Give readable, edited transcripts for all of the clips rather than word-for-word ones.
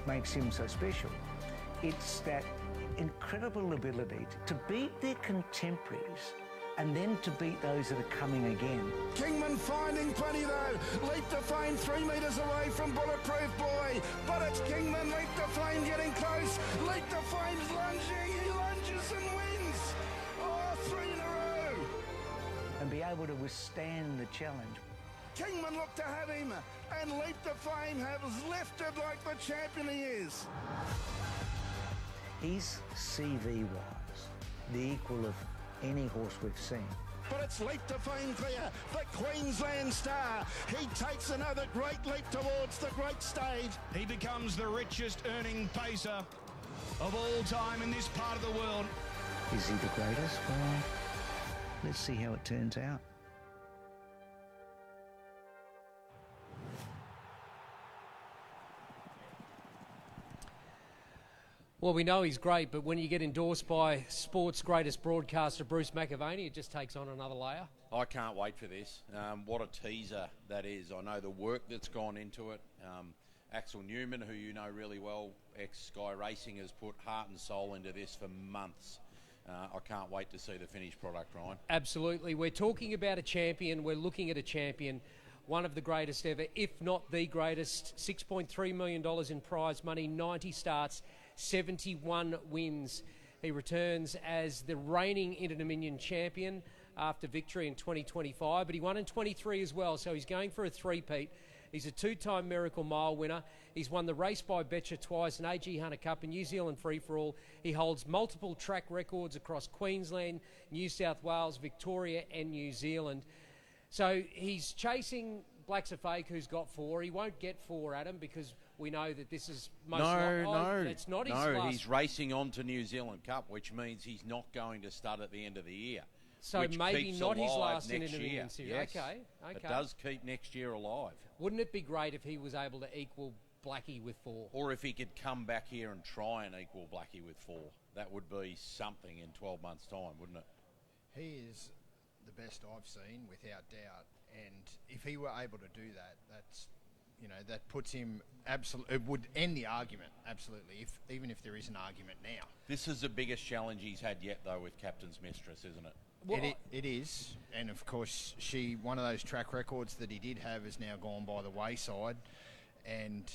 makes him so special. It's that incredible ability to beat their contemporaries and then to beat those that are coming again. Kingman finding plenty though. Leap to Fame 3 metres away from Bulletproof Boy. But it's Kingman, Leap to Flame getting close. Leap to Flame's lunging. He lunges and wins. Oh, 3 in a row. And be able to withstand the challenge. Kingman looked to have him, and Leap to Fame has lifted like the champion he is. He's CV-wise the equal of any horse we've seen. But it's Leap to Fame clear, the Queensland star. He takes another great leap towards the great stage. He becomes the richest earning pacer of all time in this part of the world. Is he the greatest? Well, let's see how it turns out. Well, we know he's great, but when you get endorsed by sport's greatest broadcaster, Bruce McAvaney, it just takes on another layer. I can't wait for this. What a teaser that is. I know the work that's gone into it. Axel Newman, who you know really well, ex-Sky Racing, has put heart and soul into this for months. I can't wait to see the finished product, Ryan. Absolutely. We're talking about a champion. We're looking at a champion, one of the greatest ever, if not the greatest. $6.3 million in prize money, 90 starts, 71 wins. He returns as the reigning Inter-Dominion champion after victory in 2025, but he won in 23 as well, so he's going for a three-peat. He's a two-time Miracle Mile winner. He's won the Race by Betcha twice, an AG Hunter Cup and New Zealand Free-for-All. He holds multiple track records across Queensland, New South Wales, Victoria and New Zealand. So he's chasing Black's a Fake, who's got 4. He won't get 4, Adam, because we know that this is most it's not his last. He's racing on to New Zealand Cup, which means he's not going to stud at the end of the year. So maybe not his last in the Dominion Series. Yes. Okay. It does keep next year alive. Wouldn't it be great if he was able to equal Blackie with 4? Or if he could come back here and try and equal Blackie with 4. That would be something in 12 months' time, wouldn't it? He is the best I've seen, without doubt. And if he were able to do that, that's, you know, that puts him absolutely. It would end the argument, absolutely. Even if there is an argument now. This is the biggest challenge he's had yet, though, with Captain's Mistress, isn't it? Well, it is, and of course, one of those track records that he did have has now gone by the wayside, and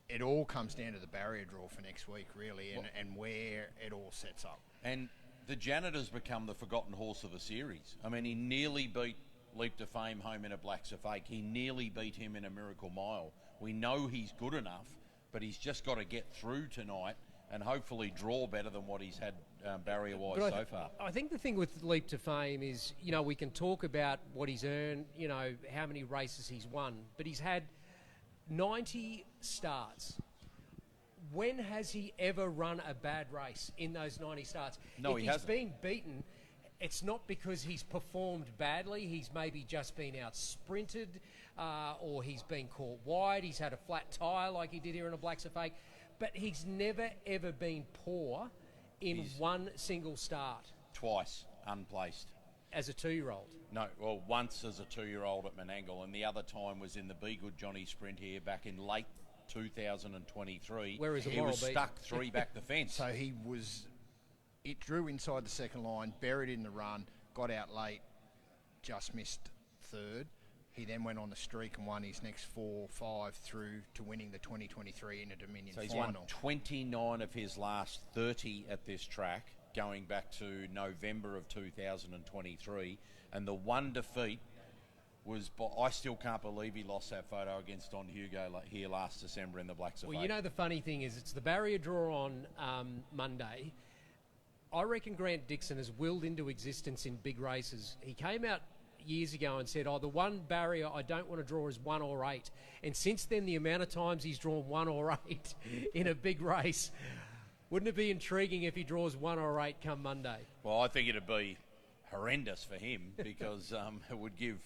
it all comes down to the barrier draw for next week, really, and where it all sets up. And the Janitor's become the forgotten horse of the series. I mean, he nearly beat Leap to Fame home in a Black's a Fake. He nearly beat him in a Miracle Mile. We know he's good enough, but he's just got to get through tonight and hopefully draw better than what he's had barrier-wise so far. I think the thing with Leap to Fame is, you know, we can talk about what he's earned, you know, how many races he's won, but he's had 90 starts. When has he ever run a bad race in those 90 starts? No, if he hasn't. If he's been beaten, it's not because he's performed badly. He's maybe just been out-sprinted or he's been caught wide. He's had a flat tyre like he did here in a Black's a Fake. But he's never, ever been poor in one single start. Twice, unplaced. As a 2-year-old? No, well, once as a 2-year-old at Menangle, and the other time was in the Be Good Johnny Sprint here back in late 2023. Where is he was stuck 3 back the fence. So it drew inside the second line, buried in the run, got out late, just missed 3rd. He then went on the streak and won his next 4-5 through to winning the 2023 Inter-Dominion final. So he's won 29 of his last 30 at this track, going back to November of 2023. And the one defeat was, I still can't believe he lost that photo against Don Hugo here last December in the Black's a Fake. Well, you know, the funny thing is, it's the barrier draw on Monday. I reckon Grant Dixon has willed into existence in big races. He came out years ago and said, the one barrier I don't want to draw is 1 or 8. And since then, the amount of times he's drawn 1 or 8 in a big race, wouldn't it be intriguing if he draws 1 or 8 come Monday? Well, I think it'd be horrendous for him because it would give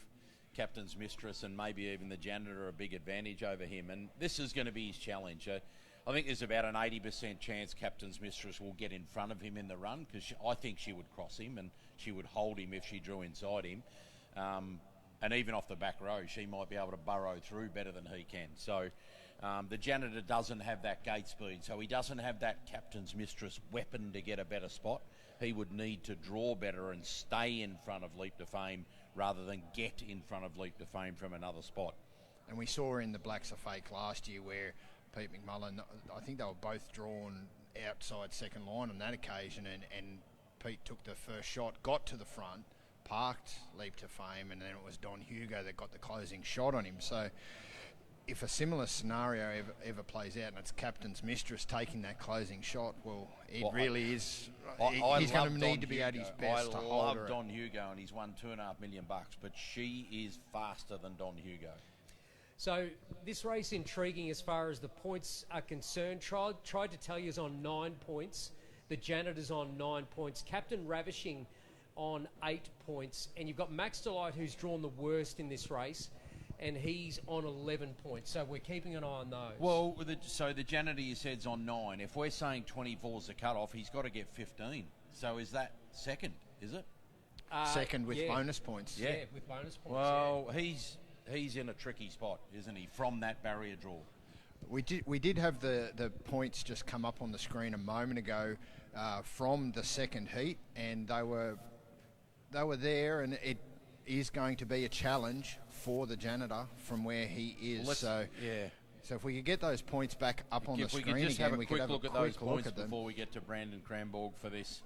Captain's Mistress and maybe even the Janitor a big advantage over him. And this is going to be his challenge. I think there's about an 80% chance Captain's Mistress will get in front of him in the run because I think she would cross him and she would hold him if she drew inside him. And even off the back row, she might be able to burrow through better than he can. So The Janitor doesn't have that gate speed, so he doesn't have that Captain's Mistress weapon to get a better spot. He would need to draw better and stay in front of Leap to Fame rather than get in front of Leap to Fame from another spot. And we saw in the Blacks Are Fake last year where Pete McMullen, I think they were both drawn outside second line on that occasion, and Pete took the first shot, got to the front, parked Leap to Fame, and then it was Don Hugo that got the closing shot on him. So if a similar scenario ever plays out and it's Captain's Mistress taking that closing shot, well, really is. He's going to need to be at his best to hold her. I love Don Hugo, and he's won $2.5 million, but she is faster than Don Hugo. So this race intriguing as far as the points are concerned. Tried to tell you is on 9 points. The Janitor's on 9 points. Captain Ravishing on 8 points. And you've got Max Delight, who's drawn the worst in this race, and he's on 11 points. So we're keeping an eye on those. Well, so the Janitor, you said's on 9. If we're saying 24's the cut-off, he's got to get 15. So is that second, is it? Second with bonus points. Yeah, with bonus points. Well, he's in a tricky spot, isn't he, from that barrier draw? We did have the points just come up on the screen a moment ago from the second heat, and they were there, and it is going to be a challenge for the Janitor from where he is. So if we could get those points back up on the screen again, we could have a quick look at those points before we get to Brandon Cranborg for this.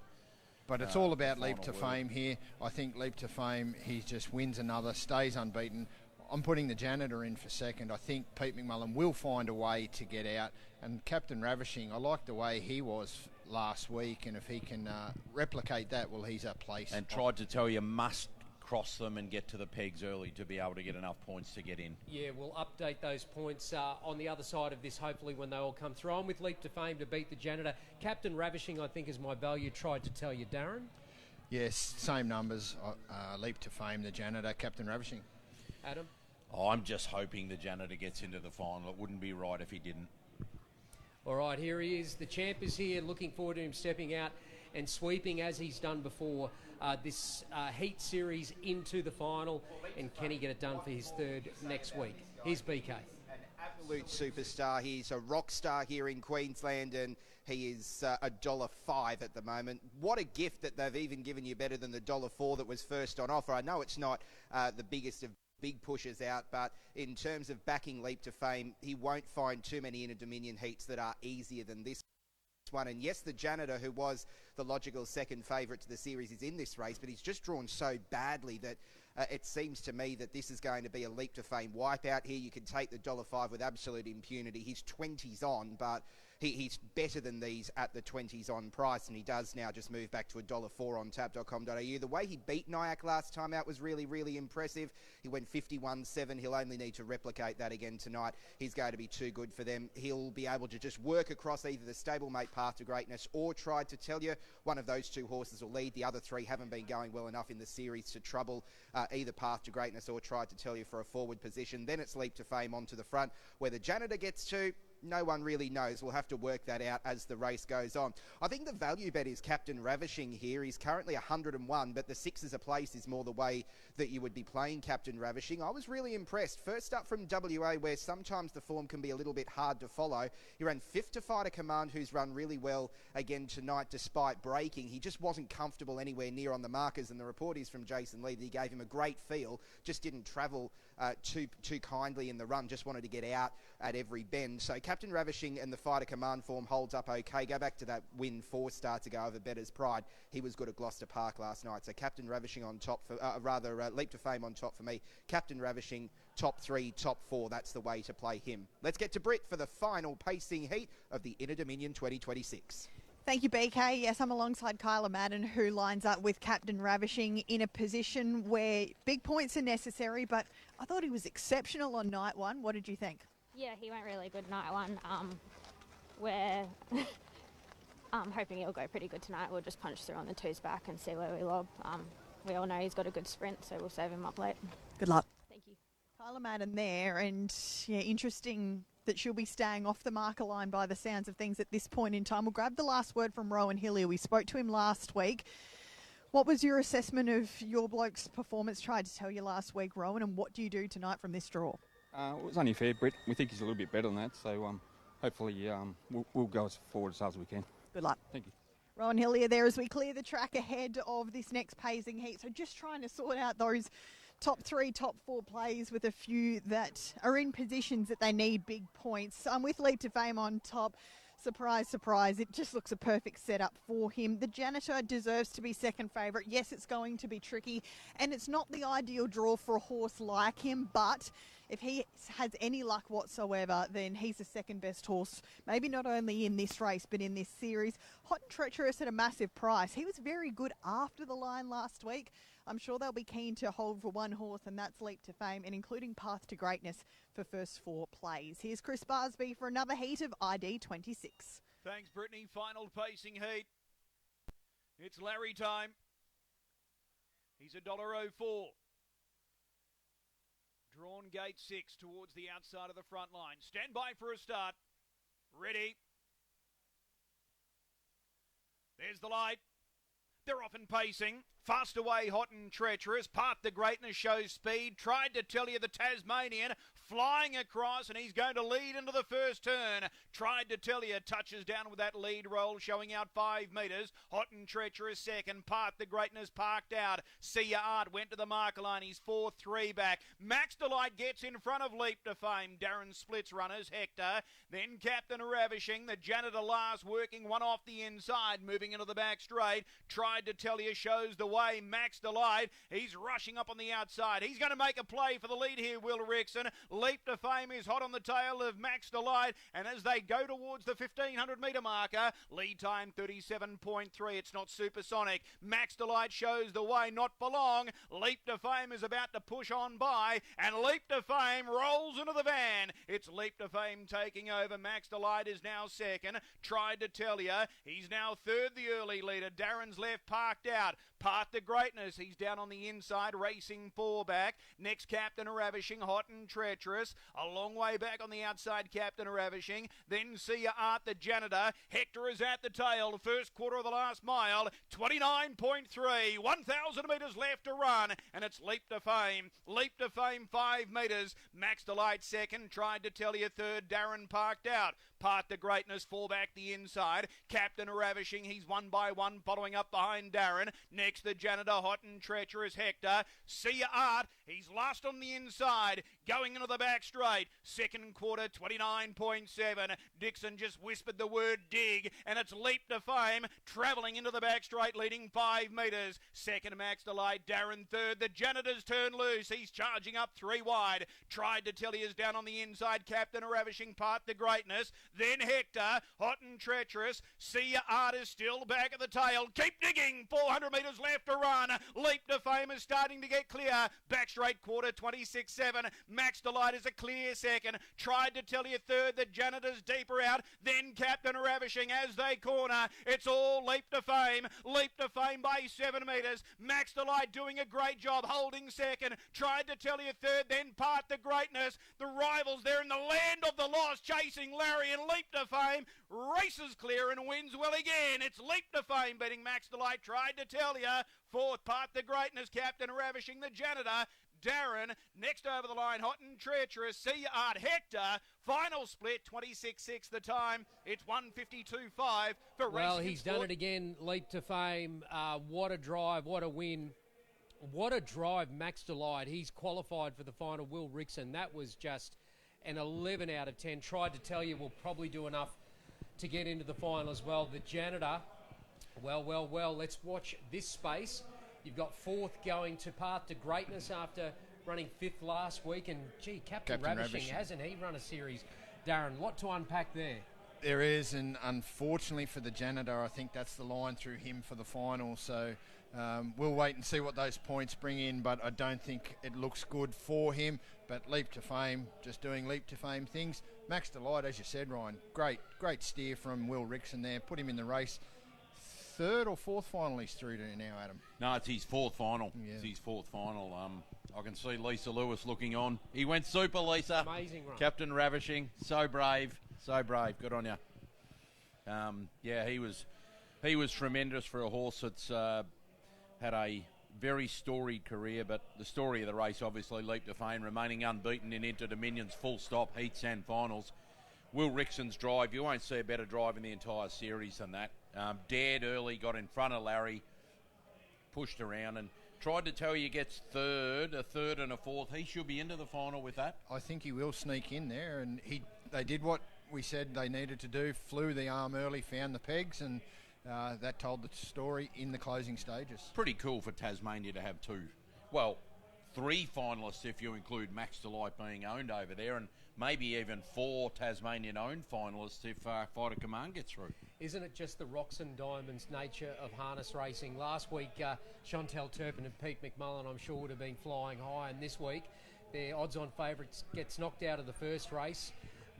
But it's all about Leap to Fame here. I think Leap to Fame, he just wins another, stays unbeaten. I'm putting the Janitor in for second. I think Pete McMullen will find a way to get out. And Captain Ravishing, I like the way he was last week, and if he can replicate that, well, he's a place. And tried to tell you, must cross them and get to the pegs early to be able to get enough points to get in. Yeah, we'll update those points on the other side of this, hopefully, when they all come through. I'm with Leap to Fame to beat the Janitor. Captain Ravishing, I think, is my value. Tried to tell you, Darren. Yes, same numbers. Leap to Fame, the Janitor, Captain Ravishing. Adam? I'm just hoping the Janitor gets into the final. It wouldn't be right if he didn't. All right, here he is. The champ is here. Looking forward to him stepping out and sweeping, as he's done before, this heat series into the final. And can he get it done for his third next week? Here's BK. An absolute superstar. He's a rock star here in Queensland, and he is $1.05 at the moment. What a gift that they've even given you, better than the $1.04 that was first on offer. I know it's not the biggest of big pushes out, but in terms of backing Leap to Fame, he won't find too many Inter Dominion heats that are easier than this one. And yes, the Janitor, who was the logical second favourite to the series, is in this race, but he's just drawn so badly that it seems to me that this is going to be a Leap to Fame wipeout here. You can take the $1.05 with absolute impunity. He's 20s on, but he's better than these at the 20s on price, and he does now just move back to $1.04 on tap.com.au. The way he beat Nyack last time out was really, really impressive. He went 51-7. He'll only need to replicate that again tonight. He's going to be too good for them. He'll be able to just work across either the stablemate Path to Greatness or Tried to Tell You. One of those two horses will lead. The other three haven't been going well enough in the series to trouble either Path to Greatness or Tried to Tell You for a forward position. Then it's Leap to Fame onto the front. Where the Janitor gets to, no one really knows. We'll have to work that out as the race goes on. I think the value bet is Captain Ravishing here. He's currently 101, but the sixes a place is more the way that you would be playing Captain Ravishing. I was really impressed. First up from WA, where sometimes the form can be a little bit hard to follow. He ran fifth to Fighter Command, who's run really well again tonight despite breaking. He just wasn't comfortable anywhere near on the markers, and the report is from Jason Lee that he gave him a great feel, just didn't travel too kindly in the run, just wanted to get out at every bend. So Captain Ravishing and the Fighter Command form holds up okay. Go back to that win 4 starts ago over Better's Pride. He was good at Gloucester Park last night. So Captain Ravishing on top, for Leap to Fame on top for me. Captain Ravishing, top 3, top 4. That's the way to play him. Let's get to Britt for the final pacing heat of the Inter Dominion 2026. Thank you, BK. Yes, I'm alongside Kyla Madden, who lines up with Captain Ravishing in a position where big points are necessary, but I thought he was exceptional on night one. What did you think? Yeah, he went really good night one. We're hoping he'll go pretty good tonight. We'll just punch through on the twos back and see where we lob. We all know he's got a good sprint, so we'll save him up late. Good luck. Thank you. Kyla Madden there, and yeah, interesting that she'll be staying off the marker line by the sounds of things at this point in time. We'll grab the last word from Rowan Hillier. We spoke to him last week. What was your assessment of your bloke's performance? Tried to tell you last week, Rowan, and what do you do tonight from this draw? It was only fair, Brett. We think he's a little bit better than that, so hopefully we'll go as forward as hard as we can. Good luck. Thank you. Rowan Hillier there as we clear the track ahead of this next pacing heat. So just trying to sort out those top 3, top 4 plays with a few that are in positions that they need big points. I'm with Leap to Fame on top. Surprise, surprise. It just looks a perfect setup for him. The Janitor deserves to be second favourite. Yes, it's going to be tricky, and it's not the ideal draw for a horse like him, but if he has any luck whatsoever, then he's the second best horse, maybe not only in this race, but in this series. Hot and Treacherous at a massive price. He was very good after the line last week. I'm sure they'll be keen to hold for one horse, and that's Leap to Fame, and including Path to Greatness for first 4 plays. Here's Chris Barsby for another heat of ID26. Thanks, Brittany. Final pacing heat. It's Larry time. He's $1.04. Drawn gate 6 towards the outside of the front line. Stand by for a start. Ready. There's the light. They're off and pacing. Fast away, Hot and Treacherous. Path to Greatness shows speed. Tried to tell you the Tasmanian. Flying across, and he's going to lead into the first turn. Tried to tell you, touches down with that lead roll, showing out 5 metres. Hot and Treacherous second. Path to Greatness parked out. See Ya Art went to the marker line. He's 4-3 back. Max Delight gets in front of Leap to Fame. Darren splits runners. Hector. Then Captain Ravishing. The Janitor last working one off the inside. Moving into the back straight. Tried to tell you, shows the way. Max Delight. He's rushing up on the outside. He's going to make a play for the lead here, Will Rickson. Leap to Fame is hot on the tail of Max Delight, and as they go towards the 1500 metre marker, lead time 37.3. It's not supersonic. Max Delight shows the way, not for long. Leap to Fame is about to push on by, and Leap to Fame rolls into the van. It's Leap to Fame taking over. Max Delight is now second. Tried to tell you, he's now third, the early leader. Darren's left parked out. Path to Greatness, he's down on the inside, racing 4 back. Next, Captain Ravishing, Hot and Treacherous. A long way back on the outside, Captain Ravishing. Then See Ya Art, the Janitor. Hector is at the tail. First quarter of the last mile, 29.3. 1,000 metres left to run, and it's Leap to Fame. Leap to Fame, 5 metres. Max Delight second. Tried to tell you third. Darren parked out. Path to Greatness, 4 back the inside. Captain Ravishing, he's 1 by 1, following up behind Darren. Next, the Janitor, Hot and Treacherous Hector. See Ya Art, he's last on the inside, going into the back straight. Second quarter, 29.7. Dixon just whispered the word dig, and it's Leap to Fame, travelling into the back straight, leading 5 metres. Second, Max Delight. Darren third. The Janitor's turned loose. He's charging up 3 wide. Tried to tell you is down on the inside. Captain Ravishing, Path to Greatness. Then Hector, Hot and Treacherous. See Ya Art is still back at the tail. Keep digging. 400 metres left to run. Leap to Fame is starting to get clear. Back straight quarter, 26.7. Max Delight is a clear second. Tried to tell you third. The Janitor's deeper out. Then Captain Ravishing as they corner. It's all Leap to Fame. Leap to Fame by 7 metres. Max Delight doing a great job holding second. Tried to tell you third. Then Path to Greatness. The rivals there in the land of the lost, chasing Larry, and Leap to Fame races clear and wins well again. It's Leap to Fame beating Max Delight. Tried to tell you. Fourth, Path to Greatness. Captain Ravishing, the Janitor. Darren, next over the line, Hot and Treacherous. See Ya Art, Hector. Final split, 26.6 the time. It's 152.5 for Well, Racing he's Sport. done it again, Leap to Fame. What a drive, what a win. What a drive, Max Delight. He's qualified for the final, Will Rickson. That was just an 11 out of 10. Tried to tell you we'll probably do enough to get into the final as well. The Janitor, well, let's watch this space. You've got fourth going to Path to Greatness after running fifth last week. And, gee, Captain Ravishing, hasn't he run a series? Darren, lot to unpack there. There is, and unfortunately for the Janitor, I think that's the line through him for the final. So we'll wait and see what those points bring in, but I don't think it looks good for him. But Leap to Fame, just doing Leap to Fame things. Max Delight, as you said, Ryan, great steer from Will Rickson there. Put him in the race. Third or fourth final he's through to now, Adam? No, it's his fourth final. Yeah. It's his fourth final. I can see Lisa Lewis looking on. He went super, Lisa. Amazing run. Captain Ravishing, so brave. Good on you. Yeah, he was tremendous for a horse that's had a very storied career, but the story of the race, obviously, Leap to Fame, remaining unbeaten in Inter-Dominions, full stop, heats and finals. Will Rickson's drive, you won't see a better drive in the entire series than that. Dared early, got in front of Larry, pushed around and tried to tell you gets a third and a fourth. He should be into the final with that. I think he will sneak in there, and they did what we said they needed to do, flew the arm early, found the pegs, and that told the story in the closing stages. Pretty cool for Tasmania to have three finalists if you include Max Delight being owned over there, and maybe even 4 Tasmanian-owned finalists if Fighter Command gets through. Isn't it just the rocks and diamonds nature of harness racing? Last week, Chantel Turpin and Pete McMullen, I'm sure, would have been flying high, and this week, their odds-on favourites gets knocked out of the first race.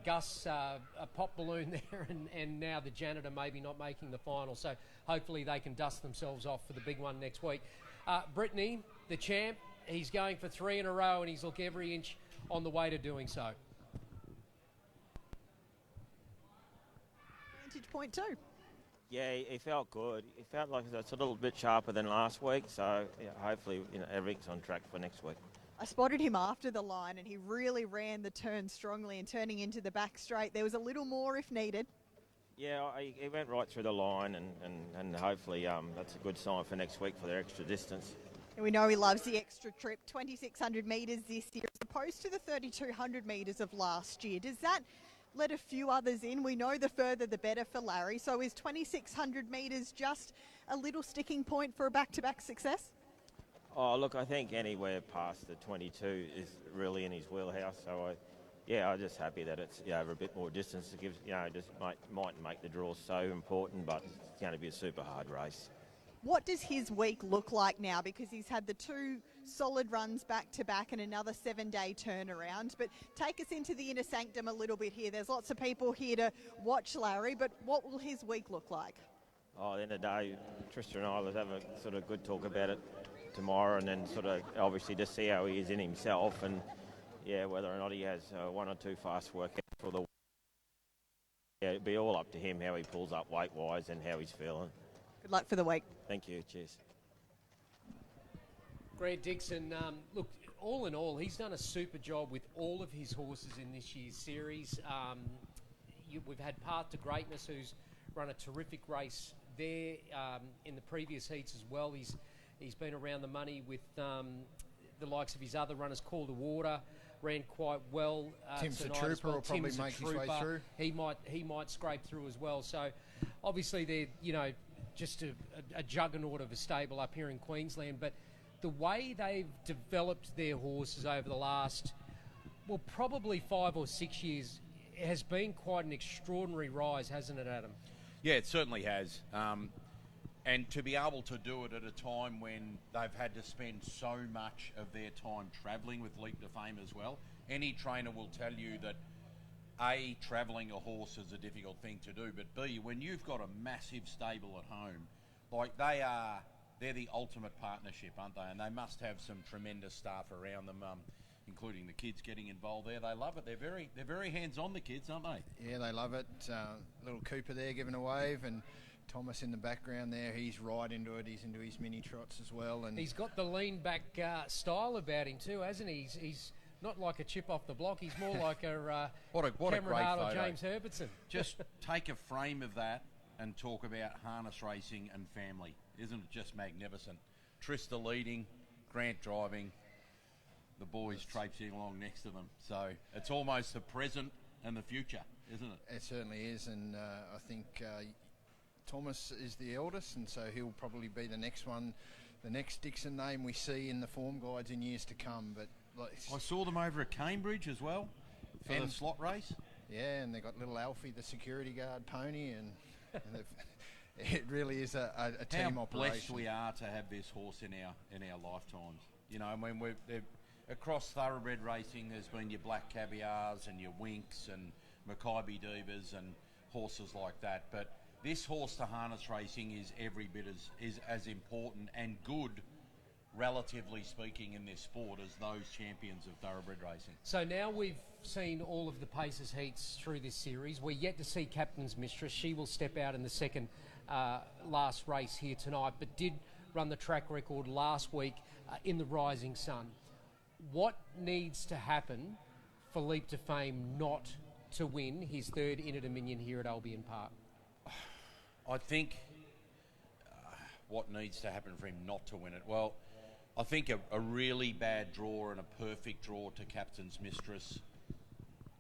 Gus, a pop balloon there, and now the janitor maybe not making the final, so hopefully they can dust themselves off for the big one next week. Brittany, the champ, he's going for 3 in a row, and he's look every inch on the way to doing so. Vantage point 2. Yeah, he felt good. He felt like it's a little bit sharper than last week, so yeah, hopefully everything's on track for next week. I spotted him after the line, and he really ran the turn strongly and turning into the back straight. There was a little more if needed. Yeah, he went right through the line, and hopefully that's a good sign for next week for their extra distance. And we know he loves the extra trip, 2,600 metres this year, as opposed to the 3,200 metres of last year. Does that let a few others in? We know the further the better for Larry. So is 2,600 metres just a little sticking point for a back-to-back success? Oh, look, I think anywhere past the 22 is really in his wheelhouse. So, I'm just happy that it's over a bit more distance. It gives, just mightn't make the draw so important, but it's going to be a super hard race. What does his week look like now? Because he's had the 2 solid runs back-to-back and another 7-day turnaround. But take us into the inner sanctum a little bit here. There's lots of people here to watch Larry, but what will his week look like? Oh, at the end of the day, Tristan and I will have a sort of good talk about it tomorrow, and then sort of obviously just see how he is in himself, and whether or not he has 1 or 2 fast workouts for the week. Yeah, it'll be all up to him how he pulls up weight-wise and how he's feeling. Good luck for the week. Thank you. Cheers. Grant Dixon, look, all in all, he's done a super job with all of his horses in this year's series. We've had Path to Greatness, who's run a terrific race there in the previous heats as well. He's been around the money with the likes of his other runners. Call to Water ran quite well. Tim's the Trooper will probably make his way through. He might scrape through as well. So obviously they're just a juggernaut of a stable up here in Queensland. But the way they've developed their horses over the last, probably 5 or 6 years, has been quite an extraordinary rise, hasn't it, Adam? Yeah, it certainly has. And to be able to do it at a time when they've had to spend so much of their time travelling with Leap to Fame as well. Any trainer will tell you that A, travelling a horse is a difficult thing to do, but B, when you've got a massive stable at home, like they're the ultimate partnership, aren't they? And they must have some tremendous staff around them, including the kids getting involved there. They love it. They're very hands-on, the kids, aren't they? Yeah, they love it. Little Cooper there giving a wave, and Thomas in the background there, he's right into it. He's into his mini trots as well. And he's got the lean back style about him too, hasn't he? He's not like a chip off the block. He's more like a what a Cameron great Hart photo. or James Herbertson. Just take a frame of that and talk about harness racing and family. Isn't it just magnificent? Trista leading, Grant driving, the boys traipsing along next to them. So it's almost the present and the future, isn't it? It certainly is, and I think Thomas is the eldest, and so he'll probably be the next one, the next Dixon name we see in the form guides in years to come. But I saw them over at Cambridge as well for the slot race. Yeah, and they got little Alfie, the security guard pony, and it really is a team How operation. Blessed we are to have this horse in our lifetimes. I mean, across thoroughbred racing, there's been your Black Caviars and your Winks and Mackay Divas and horses like that, but this horse to harness racing is every bit as important and good, relatively speaking, in this sport as those champions of thoroughbred racing. So now we've seen all of the Pacers heats through this series. We're yet to see Captain's Mistress. She will step out in the second last race here tonight. But did run the track record last week in the Rising Sun. What needs to happen for Leap to Fame not to win his third Inter Dominion here at Albion Park? I think what needs to happen for him not to win it? Well, I think a really bad draw and a perfect draw to Captain's Mistress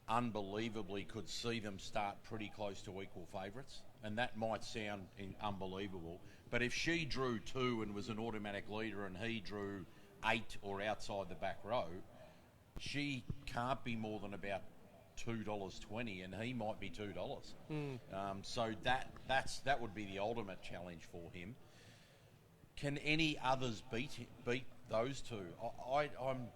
unbelievably could see them start pretty close to equal favourites, and that might sound unbelievable, but if she drew 2 and was an automatic leader and he drew 8 or outside the back row, she can't be more than about $2.20 and he might be $2. So that would be the ultimate challenge for him. Can any others beat those two? I'm